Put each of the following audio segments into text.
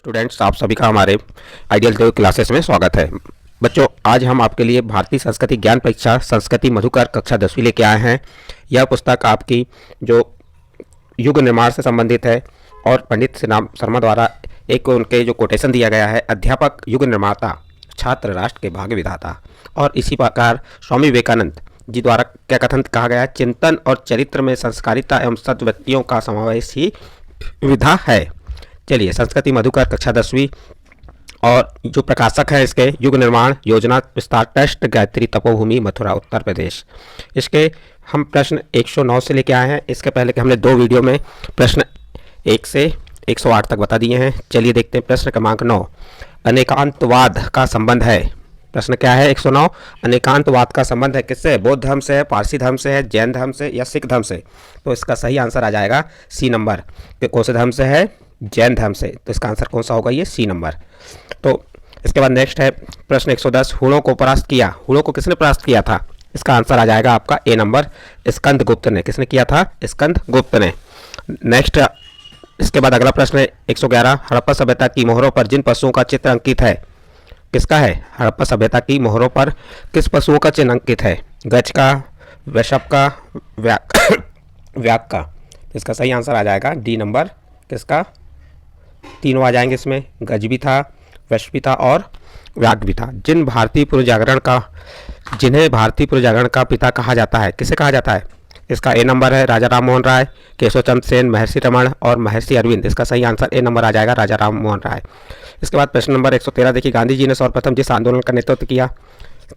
Students, आप सभी का हमारे आइडियल देव क्लासेस में स्वागत है। बच्चों, आज हम आपके लिए भारतीय संस्कृति ज्ञान परीक्षा संस्कृति मधुकर कक्षा 10वीं लेके आए हैं। यह पुस्तक आपकी जो युग निर्माण से संबंधित है और पंडित श्रीराम शर्मा द्वारा एक उनके जो कोटेशन दिया गया है, अध्यापक युग निर्माता छात्र राष्ट्र के भाग्य विधाता। और इसी प्रकार स्वामी विवेकानंद जी द्वारा क्या कथन कहा गया है, चिंतन और चरित्र में संस्कारिता एवं सद व्यक्तियों का समावेश ही विधा है। चलिए, संस्कृति मधुकर कक्षा 10वीं और जो प्रकाशक है इसके युग निर्माण योजना विस्तार ट्रस्ट, गायत्री तपोभूमि, मथुरा, उत्तर प्रदेश। इसके हम प्रश्न 109 से लेके आए हैं। इसके पहले के हमने 2 वीडियो में प्रश्न 1 से 108 तक बता दिए हैं। चलिए देखते हैं प्रश्न क्रमांक 9, अनेकांतवाद का संबंध है। प्रश्न क्या है 109, अनेकांतवाद का संबंध है किससे? बौद्ध धर्म से है, पारसी धर्म से है, जैन धर्म से या सिख धर्म से? तो इसका सही आंसर आ जाएगा सी नंबर। कौन से धर्म से है? जैन धर्म से। तो इसका आंसर कौन सा होगा? ये सी नंबर। तो इसके बाद नेक्स्ट है प्रश्न 110, हुणों को परास्त किया। हुणों को किसने परास्त किया था? इसका आंसर आ जाएगा आपका ए नंबर, स्कंदगुप्त ने। किसने किया था? स्कंदगुप्त ने। नेक्स्ट इसके बाद अगला प्रश्न है 111, हड़प्पा सभ्यता की मोहरों पर जिन पशुओं का चित्र अंकित है, किसका है? हड़प्पा सभ्यता की मोहरों पर किस पशुओं का चिन्ह अंकित है? गज का, वृषभ का, व्याघ का। इसका सही आंसर आ जाएगा डी नंबर। किसका? तीनों आ जाएंगे इसमें, गज भी था, वृषभ भी था और व्याघ भी था। जिन्हें भारतीय पूर्व जागरण का पिता कहा जाता है, किसे कहा जाता है? इसका ए नंबर है, राजा राम मोहन राय, केशव चंद्र सेन, महर्षि रमण और महर्षि अरविंद। इसका सही आंसर ए नंबर आ जाएगा, राजा राम मोहन राय। इसके बाद प्रश्न नंबर 113, देखिए, गांधी जी ने सर्वप्रथम जिस आंदोलन का नेतृत्व किया।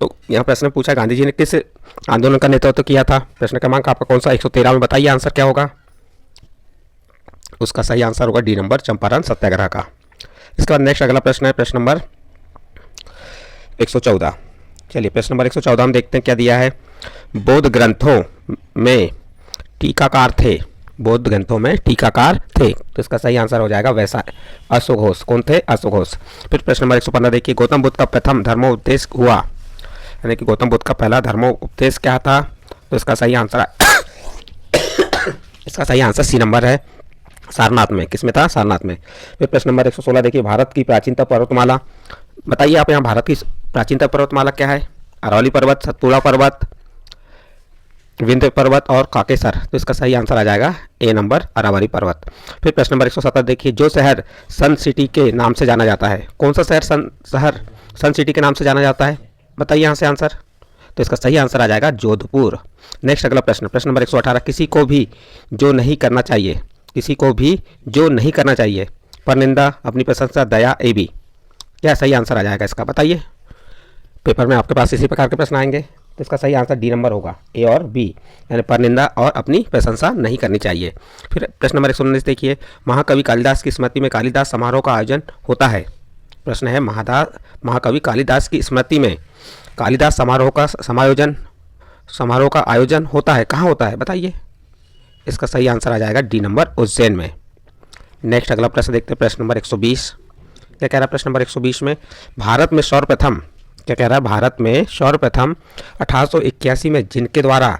तो यहाँ प्रश्न पूछा गांधी जी ने किस आंदोलन का नेतृत्व किया था। प्रश्न क्रमांक आपका कौन सा? 113 में बताइए आंसर क्या होगा। उसका सही आंसर होगा डी नंबर, चंपारण सत्याग्रह का। इसके बाद नेक्स्ट अगला प्रश्न है प्रश्न नंबर 114। चलिए, प्रश्न नंबर 114 में देखते हैं क्या दिया है। बौद्ध ग्रंथों में टीकाकार थे। बौद्ध ग्रंथों में टीकाकार थे। तो इसका सही आंसर हो जाएगा वैसा अश्वघोष। कौन थे? अश्वघोष। फिर प्रश्न नंबर 115 देखिए, गौतम बुद्ध का प्रथम धर्मोपदेश हुआ, यानी कि गौतम बुद्ध का पहला धर्मोपदेश क्या था? तो इसका सही आंसर इसका सही आंसर सी नंबर है, सारनाथ में। किसमें था? सारनाथ में। फिर प्रश्न नंबर 116 देखिए, भारत की प्राचीनतम पर्वतमाला। बताइए आप यहाँ भारत की प्राचीनतम पर्वतमाला क्या है? अरावली पर्वत, सतपुड़ा पर्वत, विंध्य पर्वत और काकेसर। तो इसका सही आंसर आ जाएगा ए नंबर, अरावली पर्वत। फिर प्रश्न नंबर 117 देखिए, जो शहर सन सिटी के नाम से जाना जाता है, कौन सा शहर सन सिटी के नाम से जाना जाता है? बताइए यहाँ से आंसर। तो इसका सही आंसर आ जाएगा जोधपुर। नेक्स्ट अगला प्रश्न, प्रश्न नंबर 118, किसी को भी जो नहीं करना चाहिए, किसी को भी जो नहीं करना चाहिए, परनिंदा, अपनी प्रशंसा, दया, ए बी। क्या सही आंसर आ जाएगा इसका? बताइए। पेपर में आपके पास इसी प्रकार के प्रश्न आएंगे। तो इसका सही आंसर डी नंबर होगा, ए और बी, यानी परनिंदा और अपनी प्रशंसा नहीं करनी चाहिए। फिर प्रश्न नंबर 119 देखिए, महाकवि कालिदास की स्मृति में कालिदास समारोह का आयोजन होता है। प्रश्न है, महाकवि कालिदास की स्मृति में कालिदास समारोह का आयोजन होता है। कहाँ होता है? बताइए। इसका सही आंसर आ जाएगा डी नंबर, उज्जैन में। नेक्स्ट अगला प्रश्न देखते हैं प्रश्न नंबर 120। क्या कह रहा है प्रश्न नंबर 120 में? भारत में सर्वप्रथम, क्या कह रहा है? भारत में सर्वप्रथम 1881 में जिनके द्वारा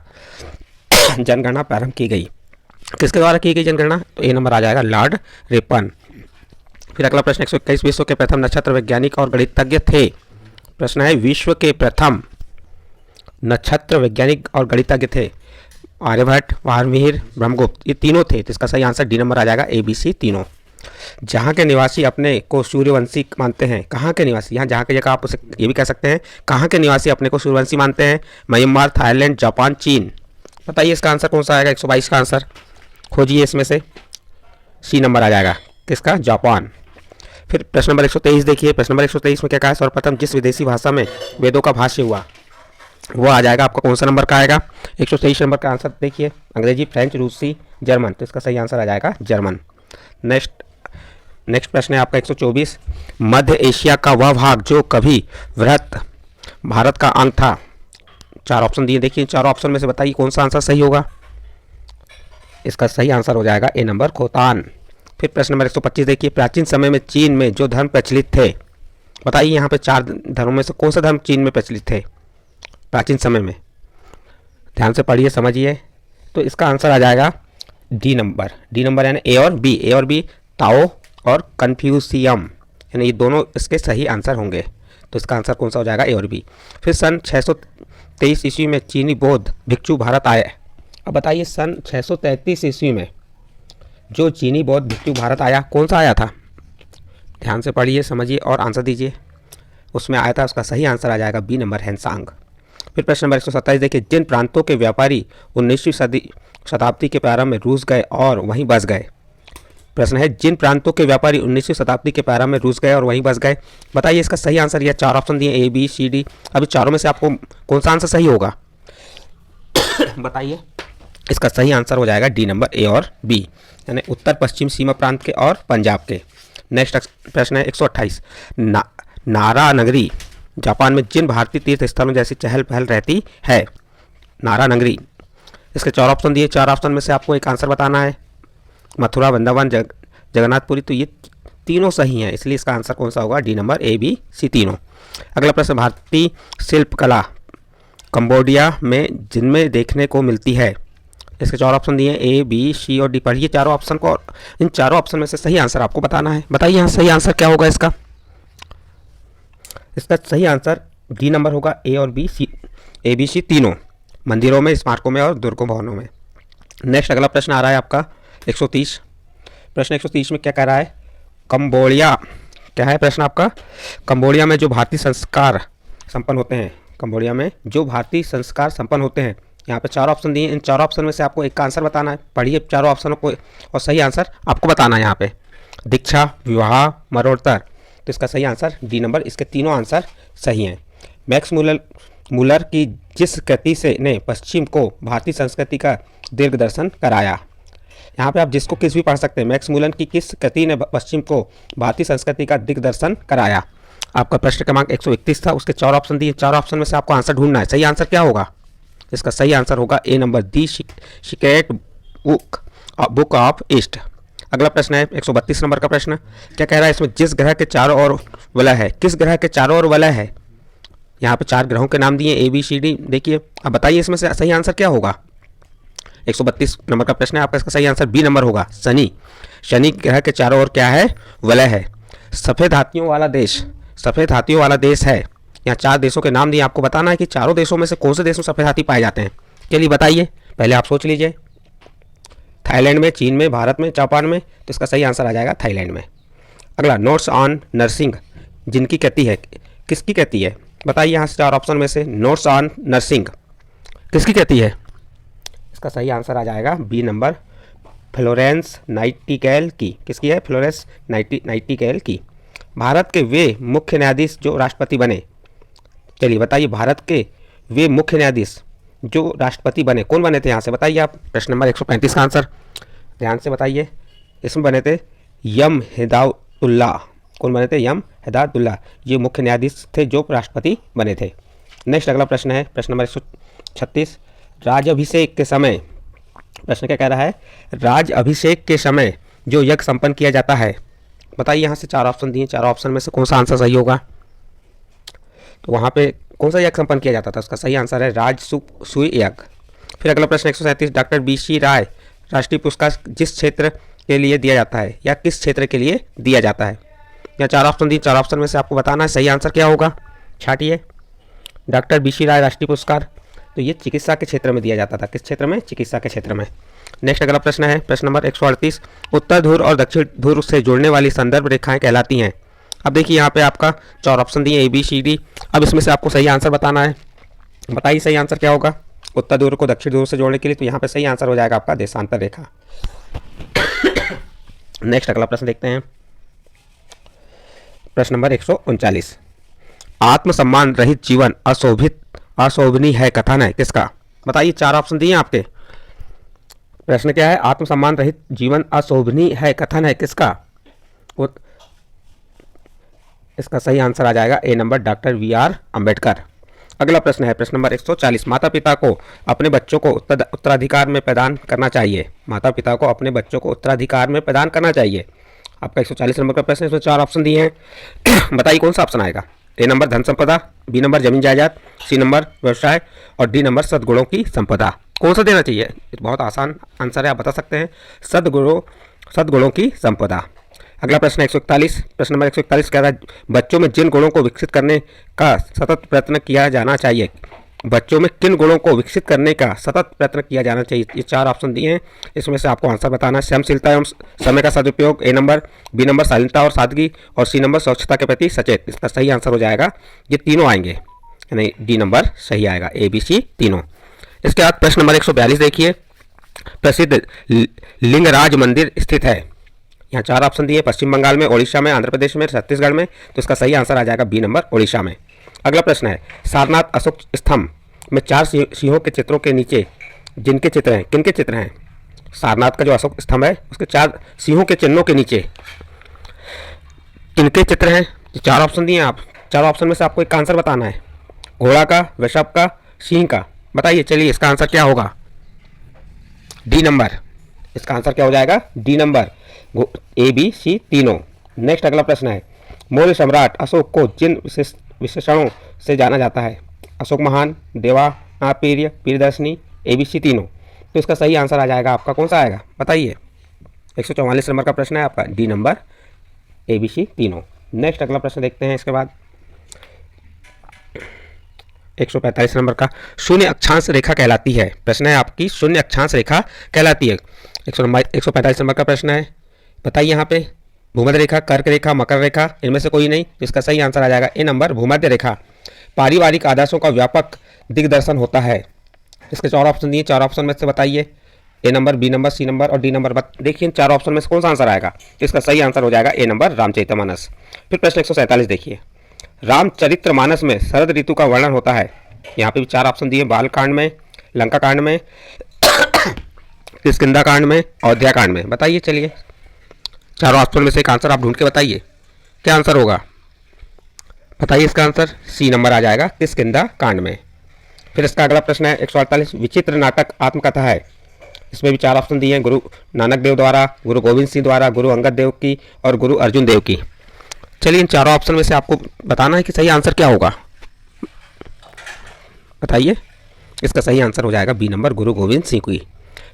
जनगणना प्रारंभ की गई, किसके द्वारा की गई जनगणना? तो ए नंबर आ जाएगा, लॉर्ड रिपन। फिर अगला प्रश्न 121, विश्व के प्रथम नक्षत्र वैज्ञानिक और गणितज्ञ थे। प्रश्न है, विश्व के प्रथम नक्षत्र वैज्ञानिक और गणितज्ञ थे। आर्यभट्ट, वारमिहिर, ब्रह्मगुप्त, ये तीनों थे। तो इसका सही आंसर डी नंबर आ जाएगा, ए बी सी तीनों। जहाँ के निवासी अपने को सूर्यवंशी मानते हैं। कहाँ के निवासी? यहाँ जहाँ की जगह आप उसे ये भी कह सकते हैं, कहाँ के निवासी अपने को सूर्यवंशी मानते हैं? म्यांमार, थाईलैंड, जापान, चीन। बताइए इसका आंसर कौन सा आएगा? 122 का आंसर खोजिए इसमें से। सी नंबर आ जाएगा, किसका? जापान। फिर प्रश्न नंबर 123 देखिए, प्रश्न नंबर 123 में क्या कहा है? सर्वप्रथम जिस विदेशी भाषा में वेदों का भाष्य हुआ, वो आ जाएगा आपका कौन सा नंबर का आएगा? 123 नंबर का आंसर देखिए, अंग्रेजी, फ्रेंच, रूसी, जर्मन। तो इसका सही आंसर आ जाएगा जर्मन। नेक्स्ट प्रश्न है आपका 124, मध्य एशिया का वह भाग जो कभी वृहत भारत का अंग था। 4 ऑप्शन दिए, देखिए 4 ऑप्शन में से बताइए कौन सा आंसर सही होगा। इसका सही आंसर हो जाएगा ए नंबर, खोतान। फिर प्रश्न नंबर 125 देखिए, प्राचीन समय में चीन में जो धर्म प्रचलित थे, बताइए यहाँ पे 4 धर्मों में से कौन सा धर्म चीन में प्रचलित थे प्राचीन समय में? ध्यान से पढ़िए, समझिए। तो इसका आंसर आ जाएगा डी नंबर, यानी ए और बी, ताओ और कन्फ्यूशियम। यानी ये दोनों इसके सही आंसर होंगे। तो इसका आंसर कौन सा हो जाएगा, ए और बी। फिर सन 623 ईस्वी में चीनी बौद्ध भिक्षु भारत आए। अब बताइए सन 633 ईस्वी में जो चीनी बौद्ध भिक्षु भारत आया, कौन सा आया था? ध्यान से पढ़िए, समझिए और आंसर दीजिए। उसमें आया था, उसका सही आंसर आ जाएगा बी नंबर, हैंसांग। फिर प्रश्न नंबर 127 देखिए, जिन प्रांतों के व्यापारी 19वीं शताब्दी के प्रारंभ में रूस गए और वहीं बस गए। प्रश्न है, जिन प्रांतों के व्यापारी 19वीं शताब्दी के प्रारंभ में रूस गए और वहीं बस गए। बताइए इसका सही आंसर। यह 4 ऑप्शन दिए, ए बी सी डी। अभी चारों में से आपको कौन सा आंसर सही होगा बताइए। इसका सही आंसर हो जाएगा डी नंबर, ए और बी, यानी उत्तर पश्चिम सीमा प्रांत के और पंजाब के। नेक्स्ट प्रश्न है 128, नारा नगरी जापान में जिन भारतीय तीर्थ स्थलों जैसी चहल पहल रहती है। नारा नगरी, इसके 4 ऑप्शन दिए, 4 ऑप्शन में से आपको एक आंसर बताना है। मथुरा, वृंदावन, जगन्नाथपुरी। तो ये तीनों सही हैं, इसलिए इसका आंसर कौन सा होगा, D number, A B C तीनों। अगला प्रश्न, भारतीय शिल्पकला कंबोडिया में जिनमें देखने को मिलती है। इसके 4 ऑप्शन दिए, ए बी सी और डी। पढ़िए चारों ऑप्शन को और इन चारों ऑप्शन में से सही आंसर आपको बताना है। बताइए यहाँ सही आंसर क्या होगा इसका। इसका सही आंसर डी नंबर होगा, ए और बी सी, ए बी सी तीनों, मंदिरों में, स्मारकों में और दुर्गों भवनों में। नेक्स्ट अगला प्रश्न आ रहा है आपका 130। प्रश्न 130 में क्या कह रहा है, कंबोडिया, क्या है प्रश्न आपका, कंबोडिया में जो भारतीय संस्कार संपन्न होते हैं, कंबोडिया में जो भारतीय संस्कार संपन्न होते हैं। यहाँ पे 4 ऑप्शन दिए, इन 4 ऑप्शन में से आपको एक का आंसर बताना है। पढ़िए चारों ऑप्शनों को और सही आंसर आपको बताना है। यहाँ पे दीक्षा, विवाह, मरणोत्तर। तो इसका सही आंसर डी नंबर, इसके तीनों आंसर सही हैं। मैक्स मुलर की जिस कृति से ने पश्चिम को भारतीय संस्कृति का दिग्दर्शन कराया। यहाँ पे आप जिसको किस भी पढ़ सकते हैं। मैक्स मुलर की किस कृति ने पश्चिम को भारतीय संस्कृति का दिग्दर्शन कराया। आपका प्रश्न क्रमांक 131 था, उसके 4 ऑप्शन दिए, 4 ऑप्शन में से आपको आंसर ढूंढना है। सही आंसर क्या होगा, इसका सही आंसर होगा A number, the secret book of east. अगला प्रश्न है 132 नंबर का प्रश्न, क्या कह रहा है इसमें, जिस ग्रह के चारों ओर वलय है। किस ग्रह के चारों ओर वलय है। यहाँ पे 4 ग्रहों के नाम दिए, ए बी सी डी। देखिए अब बताइए इसमें से सही आंसर क्या होगा। 132 नंबर का प्रश्न है आपका, इसका सही आंसर बी नंबर होगा, शनि। शनि ग्रह के चारों ओर क्या है, वलय है। सफ़ेद हाथियों वाला देश, सफ़ेद हाथियों वाला देश है। यहाँ 4 देशों के नाम दिए, आपको बताना है कि चारों देशों में से कौन से देश में सफ़ेद हाथी पाए जाते हैं। चलिए बताइए, पहले आप सोच लीजिए। थाईलैंड में, चीन में, भारत में, जापान में। तो इसका सही आंसर आ जाएगा थाईलैंड में। अगला, नोट्स ऑन नर्सिंग जिनकी कहती है, किसकी कहती है। बताइए यहाँ से 4 ऑप्शन में से नोट्स ऑन नर्सिंग किसकी कहती है। इसका सही आंसर आ जाएगा बी नंबर, फ्लोरेंस नाइटिंगेल की। किसकी है, फ्लोरेंस नाइटिंगेल की। भारत के वे मुख्य न्यायाधीश जो राष्ट्रपति बने। चलिए बताइए, भारत के वे मुख्य न्यायाधीश जो राष्ट्रपति बने, कौन बने थे यहाँ से बताइए आप। प्रश्न नंबर 135 का आंसर ध्यान से बताइए। इसमें बने थे यम हिदायतुल्लाह। कौन बने थे, यम हिदायतुल्लाह। ये मुख्य न्यायाधीश थे जो राष्ट्रपति बने थे। नेक्स्ट अगला प्रश्न है प्रश्न नंबर 136, राज अभिषेक के समय। प्रश्न क्या कह रहा है, राज अभिषेक के समय जो यज्ञ संपन्न किया जाता है। बताइए यहाँ से 4 ऑप्शन दिए, 4 ऑप्शन में से कौन सा आंसर सही होगा। तो वहाँ पे कौन सा यज्ञ संपन्न किया जाता था, उसका सही आंसर है राजसूय यज्ञ। फिर अगला प्रश्न 137, डॉक्टर बी.सी. राय राष्ट्रीय पुरस्कार जिस क्षेत्र के लिए दिया जाता है या किस क्षेत्र के लिए दिया जाता है। या 4 ऑप्शन दिए, 4 ऑप्शन में से आपको बताना है सही आंसर क्या होगा। छाटिए, डॉक्टर बी.सी. राय राष्ट्रीय पुरस्कार, तो ये चिकित्सा के क्षेत्र में दिया जाता था। किस क्षेत्र में, चिकित्सा के क्षेत्र में। नेक्स्ट अगला प्रश्न है प्रश्न नंबर 138, उत्तर ध्रुव और दक्षिण ध्रुव से जुड़ने वाली संदर्भ रेखाएं कहलाती हैं। अब देखिए यहाँ पे आपका 4 ऑप्शन दिए, ए बी सी डी। अब इसमें से आपको सही आंसर बताना है। बताइए सही आंसर क्या होगा उत्तर ध्रुव को दक्षिण ध्रुव से जोड़ने के लिए। तो यहाँ पे सही आंसर हो जाएगा आपका देशांतर रेखा। नेक्स्ट अगला प्रश्न देखते हैं, प्रश्न नंबर 139, आत्मसम्मान रहित जीवन अशोभनीय है कथन है किसका। बताइए 4 ऑप्शन दिए आपके। प्रश्न क्या है, आत्मसम्मान रहित जीवन अशोभनीय है कथन है किसका। इसका सही आंसर आ जाएगा ए नंबर, डॉक्टर वी.आर. अम्बेडकर। अगला प्रश्न है प्रश्न नंबर 140, माता पिता को अपने बच्चों को उत्तराधिकार में प्रदान करना चाहिए। माता पिता को अपने बच्चों को उत्तराधिकार में प्रदान करना चाहिए। आपका 140 नंबर का प्रश्न है, इसमें 4 ऑप्शन दिए हैं। बताइए कौन सा ऑप्शन आएगा। ए नंबर धन संपदा, बी नंबर जमीन जायदाद, सी नंबर व्यवसाय और डी नंबर सद्गुणों की संपदा। कौन सा देना चाहिए। बहुत आसान आंसर है, आप बता सकते हैं सद्गुणों की संपदा। अगला प्रश्न 141, प्रश्न नंबर 141 कह रहा है बच्चों में जिन गुणों को विकसित करने का सतत प्रयत्न किया जाना चाहिए, बच्चों में किन गुणों को विकसित करने का सतत प्रयत्न किया जाना चाहिए। ये 4 ऑप्शन दिए हैं, इसमें से आपको आंसर बताना है। सहनशीलता एवं समय का सदुपयोग ए नंबर, बी नंबर शालीनता और सादगी, और सी नंबर स्वच्छता के प्रति सचेत। इसका सही आंसर हो जाएगा ये तीनों आएंगे, यानी डी नंबर सही आएगा, ए बी सी तीनों। इसके बाद प्रश्न नंबर 142 देखिए, प्रसिद्ध लिंगराज मंदिर स्थित है। यहाँ 4 ऑप्शन दिए, पश्चिम बंगाल में, ओडिशा में, आंध्र प्रदेश में, छत्तीसगढ़ में। तो इसका सही आंसर आ जाएगा बी नंबर, ओडिशा में। अगला प्रश्न है सारनाथ अशोक स्तंभ में 4 सिंहों के चित्रों के नीचे जिनके चित्र हैं, किनके चित्र हैं। सारनाथ का जो अशोक स्तंभ है उसके 4 सिंहों के चिन्हों के नीचे किनके चित्र हैं। 4 ऑप्शन दिए हैं, आप 4 ऑप्शन में से आपको एक आंसर बताना है, घोड़ा का, वृषभ का, सिंह का। बताइए, चलिए इसका आंसर क्या होगा, डी नंबर। इसका आंसर क्या हो जाएगा, D number, A B C तीनों। नेक्स्ट अगला प्रश्न है मौर्य सम्राट अशोक को जिन विशेषणों से जाना जाता है, अशोक महान, देवा, प्रिय, प्रियदर्शनी, ए बी सी तीनों। तो इसका सही आंसर आ जाएगा आपका, कौन सा आएगा बताइए। 144 नंबर का प्रश्न है आपका, D number, A B C तीनों। नेक्स्ट अगला प्रश्न देखते हैं इसके बाद 145 नंबर का, शून्य अक्षांश रेखा कहलाती है। प्रश्न है आपकी, शून्य अक्षांश रेखा कहलाती है। 145 नंबर का प्रश्न है, बताइए यहाँ पे भूमध्य रेखा, कर्क रेखा, मकर रेखा, इनमें से कोई नहीं। इसका सही आंसर आ जाएगा ए नंबर, भूमध्य रेखा। पारिवारिक आदर्शों का व्यापक दिग्दर्शन होता है। इसके 4 ऑप्शन दिए, 4 ऑप्शन में से बताइए, A number, B number, C number और डी नंबर। देखिए इन 4 ऑप्शन में से कौन सा आंसर आएगा। तो इसका सही आंसर हो जाएगा ए नंबर, रामचरितमानस। फिर प्रश्न 147 देखिए, रामचरितमानस में शरद ऋतु का वर्णन होता है। यहाँ पे भी 4 ऑप्शन दिए, बालकांड में, लंका कांड में, किष्किंधा कांड में, अयोध्या कांड में। बताइए, चलिए 4 ऑप्शन में से एक आंसर आप ढूंढ के बताइए, क्या आंसर होगा। बताइए, इसका आंसर सी नंबर आ जाएगा, किष्किंधा कांड में। फिर इसका अगला प्रश्न है 148, विचित्र नाटक आत्मकथा है। इसमें भी 4 ऑप्शन दिए हैं, गुरु नानक देव द्वारा, गुरु गोविंद सिंह द्वारा, गुरु अंगद देव की और गुरु अर्जुन देव की। चलिए इन 4 ऑप्शन में से आपको बताना है कि सही आंसर क्या होगा। बताइए, इसका सही आंसर हो जाएगा बी नंबर, गुरु गोविंद सिंह की।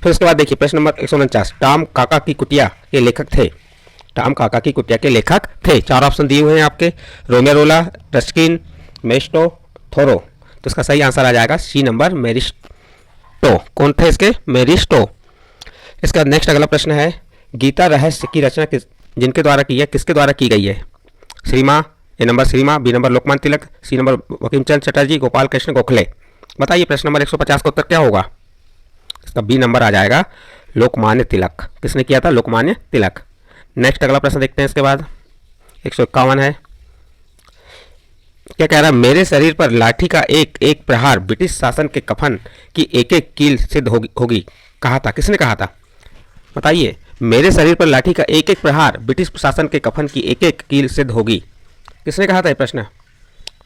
फिर उसके बाद देखिए प्रश्न नंबर 149, टॉम काका की कुटिया के लेखक थे। टॉम काका की कुटिया के लेखक थे। 4 ऑप्शन दिए हुए हैं आपके, रोमेरोला, रस्किन, मेस्टो, थोरो। तो इसका सही आंसर आ जाएगा सी नंबर, मेरिस्टो। कौन थे इसके, मेरिस्टो। इसका नेक्स्ट अगला प्रश्न है, गीता रहस्य की रचना जिनके द्वारा की है, किसके द्वारा की गई है। श्रीमा, ए नंबर श्रीमा, बी नंबर लोकमान्य तिलक, सी नंबर बंकिमचंद्र चटर्जी, गोपाल कृष्ण गोखले। बताइए प्रश्न नंबर 150 का उत्तर क्या होगा। इसका बी नंबर आ जाएगा, लोकमान्य तिलक। किसने किया था, लोकमान्य तिलक। नेक्स्ट अगला प्रश्न देखते हैं इसके बाद 151 है, क्या कह रहा है, मेरे शरीर पर लाठी का एक एक प्रहार ब्रिटिश शासन के कफन की एक एक कील सिद्ध होगी कहा था। किसने कहा था। बताइए, मेरे शरीर पर लाठी का एक एक प्रहार ब्रिटिश शासन के कफन की एक एक कील सिद्ध होगी, किसने कहा था ये प्रश्न।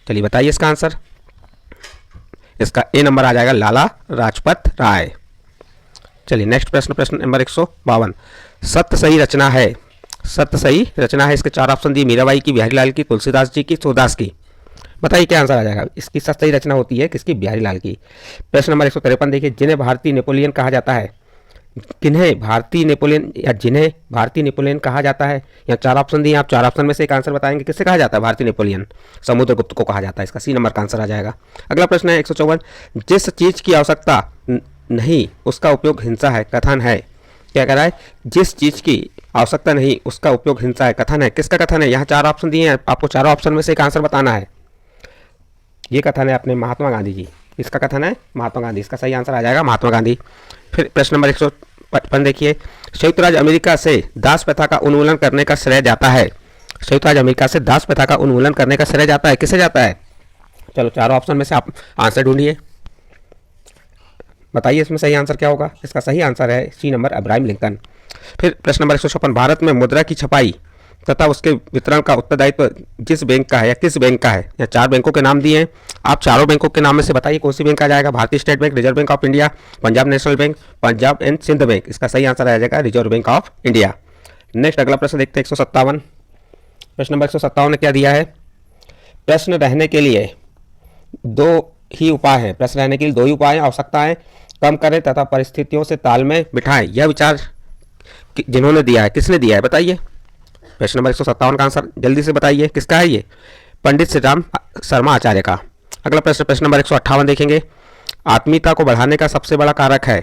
चलिए बताइए इसका आंसर। इसका ए नंबर आ जाएगा, लाला राजपत राय। चलिए नेक्स्ट प्रश्न, प्रश्न नंबर 152, सत्य सही रचना है। सत्य सही रचना है, इसके 4 ऑप्शन दिए, मीराबाई की, बिहारी लाल की, तुलसीदास जी की, सूरदास की। बताइए क्या आंसर आ जाएगा। इसकी सत्य सही रचना होती है किसकी, बिहारी लाल की। प्रश्न नंबर 153 देखिए, जिन्हें भारतीय नेपोलियन कहा जाता है। किन्हें भारतीय नेपोलियन या जिन्हें भारतीय नेपोलियन कहा जाता है। यहाँ 4 ऑप्शन दिए, आप 4 ऑप्शन में से एक आंसर बताएंगे, किससे कहा जाता है भारतीय नेपोलियन। समुद्रगुप्त को कहा जाता है। इसका सी नंबर का आंसर आ जाएगा। अगला प्रश्न है 154, जिस चीज की आवश्यकता नहीं उसका उपयोग हिंसा है, कथन है। क्या कह रहा है, जिस चीज की आवश्यकता नहीं उसका उपयोग हिंसा है, कथन है। किसका कथन है। यहाँ 4 ऑप्शन दिए हैं, आपको 4 ऑप्शन में से एक आंसर बताना है। ये कथन है अपने महात्मा गांधी जी। इसका कथन है महात्मा गांधी। इसका सही आंसर आ जाएगा महात्मा गांधी। फिर प्रश्न नंबर 155 देखिए, संयुक्त राज्य अमेरिका से दास प्रथा का उन्मूलन करने का श्रेय जाता है। संयुक्त राज्य अमेरिका से दास प्रथा का उन्मूलन करने का श्रेय जाता है, किसे जाता है। चलो 4 ऑप्शन में से आप आंसर ढूंढिए, बताइए इसमें सही आंसर क्या होगा। इसका सही आंसर है सी नंबर, अब्राहम लिंकन। फिर प्रश्न नंबर 156, भारत में मुद्रा की छपाई तथा उसके वितरण का उत्तरदायित्व जिस बैंक का है या किस बैंक का है। यहाँ 4 बैंकों के नाम दिए हैं, आप चारों बैंकों के नाम में से बताइए कौन सी बैंक आ जाएगा। भारतीय state bank, reserve bank of India, Punjab national bank, Punjab and Sindh bank. इसका सही आंसर आ जाएगा reserve bank of India. Next अगला प्रश्न देखते हैं 157। प्रश्न नंबर 157 ने क्या दिया है, प्रश्न रहने के लिए 2 ही उपाय हैं। प्रश्न रहने के लिए 2 ही उपाय हैं, आवश्यकताएं कम करें तथा परिस्थितियों से तालमेल बिठाएं। यह विचार जिन्होंने दिया है, किसने दिया है बताइए। प्रश्न नंबर 157 का आंसर जल्दी से बताइए, किसका है ये? पंडित श्री राम शर्मा आचार्य का। अगला प्रश्न, प्रश्न नंबर 158 देखेंगे। आत्मीयता को बढ़ाने का सबसे बड़ा कारक है।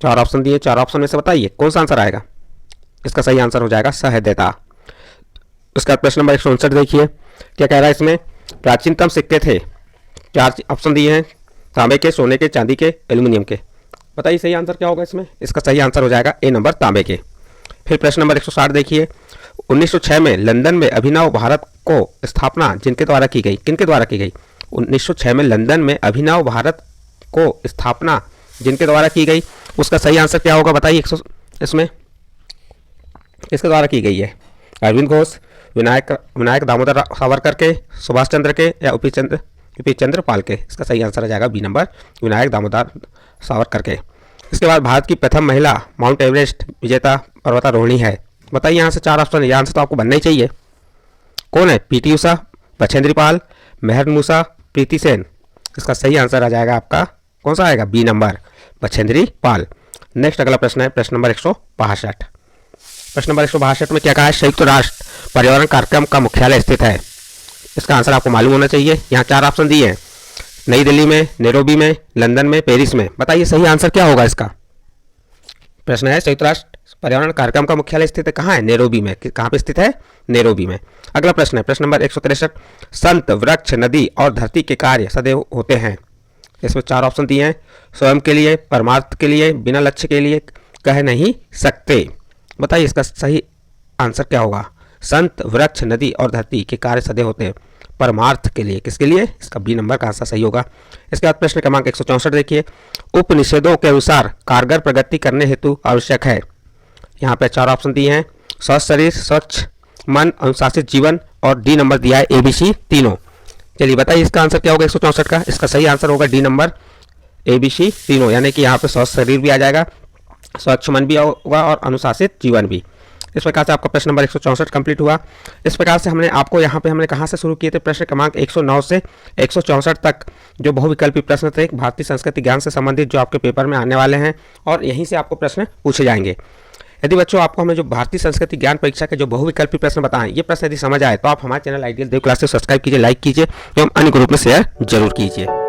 4 ऑप्शन दिए, 4 ऑप्शन में से बताइए कौन सा आंसर आएगा। इसका सही आंसर हो जाएगा सहृदयता। उसका प्रश्न नंबर 159 देखिए, क्या कह रहा है इसमें? प्राचीनतम सिक्के थे। 4 ऑप्शन दिए हैं, तांबे के, सोने के, चांदी के, एल्यूमिनियम के। बताइए सही आंसर क्या होगा इसमें। इसका सही आंसर हो जाएगा ए नंबर, तांबे के। फिर प्रश्न नंबर 160 देखिए, 1906 में लंदन में अभिनव भारत को स्थापना जिनके द्वारा की गई, किनके द्वारा की गई? 1906 में लंदन में अभिनव भारत को स्थापना जिनके द्वारा की गई, उसका सही आंसर क्या होगा बताइए। इसमें किसके द्वारा की गई है? अरविंद घोष, विनायक दामोदर सावरकर के, सुभाष चंद्र के, या यूपी चंद्र पाल के। इसका सही आंसर आ जाएगा बी नंबर, विनायक दामोदर सावरकर के। इसके बाद भारत की प्रथम महिला माउंट एवरेस्ट विजेता पर्वतारोहिणी है। बताइए यहाँ से 4 ऑप्शन, ये आंसर तो आपको बनना ही चाहिए। कौन है? पीटी उषा, बछेंद्री पाल, मेहर-उन्निसा, प्रीति सेन। इसका सही आंसर आ जाएगा आपका कौन सा आएगा? B number, Bachendri Pal. Next अगला प्रश्न है प्रश्न नंबर 162। प्रश्न नंबर 162 में क्या कहा है? संयुक्त राष्ट्र पर्यावरण कार्यक्रम का मुख्यालय स्थित है। इसका आंसर आपको मालूम होना चाहिए। यहाँ 4 ऑप्शन दिए हैं, नई दिल्ली में, नैरोबी में, लंदन में, पेरिस में। बताइए सही आंसर क्या होगा इसका। प्रश्न है संयुक्त राष्ट्र पर्यावरण कार्यक्रम का मुख्यालय स्थित है कहाँ है? नैरोबी में। कहाँ पे स्थित है? नैरोबी में। अगला प्रश्न है प्रश्न नंबर 163। संत, वृक्ष, नदी और धरती के कार्य सदैव होते हैं। इसमें 4 ऑप्शन दिए हैं, स्वयं के लिए, परमार्थ के लिए, बिना लक्ष्य के लिए, कह नहीं सकते। बताइए इसका सही आंसर क्या होगा। संत, वृक्ष, नदी और धरती के कार्य सदैव होते हैं परमार्थ के लिए। किसके लिए? इसका बी नंबर का आंसर सही होगा। इसके बाद प्रश्न क्रमांक 164 देखिए, उपनिषदों के अनुसार कारगर प्रगति करने हेतु आवश्यक है। यहाँ पे 4 ऑप्शन दिए हैं, स्वस्थ शरीर, स्वच्छ मन, अनुशासित जीवन, और डी नंबर दिया है ABC तीनों। चलिए बताइए इसका आंसर क्या होगा 164 का। इसका सही आंसर होगा डी नंबर, ABC तीनों। यानी कि यहाँ पे स्वस्थ शरीर भी आ जाएगा, स्वच्छ मन भी होगा और अनुशासित जीवन भी। इस प्रकार से आपका प्रश्न नंबर 164 कंप्लीट हुआ। इस प्रकार से हमने आपको यहाँ पे हमने कहाँ से शुरू किए थे? प्रश्न क्रमांक 109 से 164 तक जो बहुविकल्पी प्रश्न थे भारतीय संस्कृति ज्ञान से संबंधित, जो आपके पेपर में आने वाले हैं और यहीं से आपको प्रश्न पूछे जाएंगे। यदि बच्चों आपको हमें जो भारतीय संस्कृति ज्ञान परीक्षा के जो बहुविकल्पी प्रश्न बताएं, ये प्रश्न यदि समझ आए तो आप हमारे चैनल आइडियल देव क्लासेस सब्सक्राइब कीजिए, लाइक कीजिए एवं अन्य ग्रुप में शेयर जरूर कीजिए।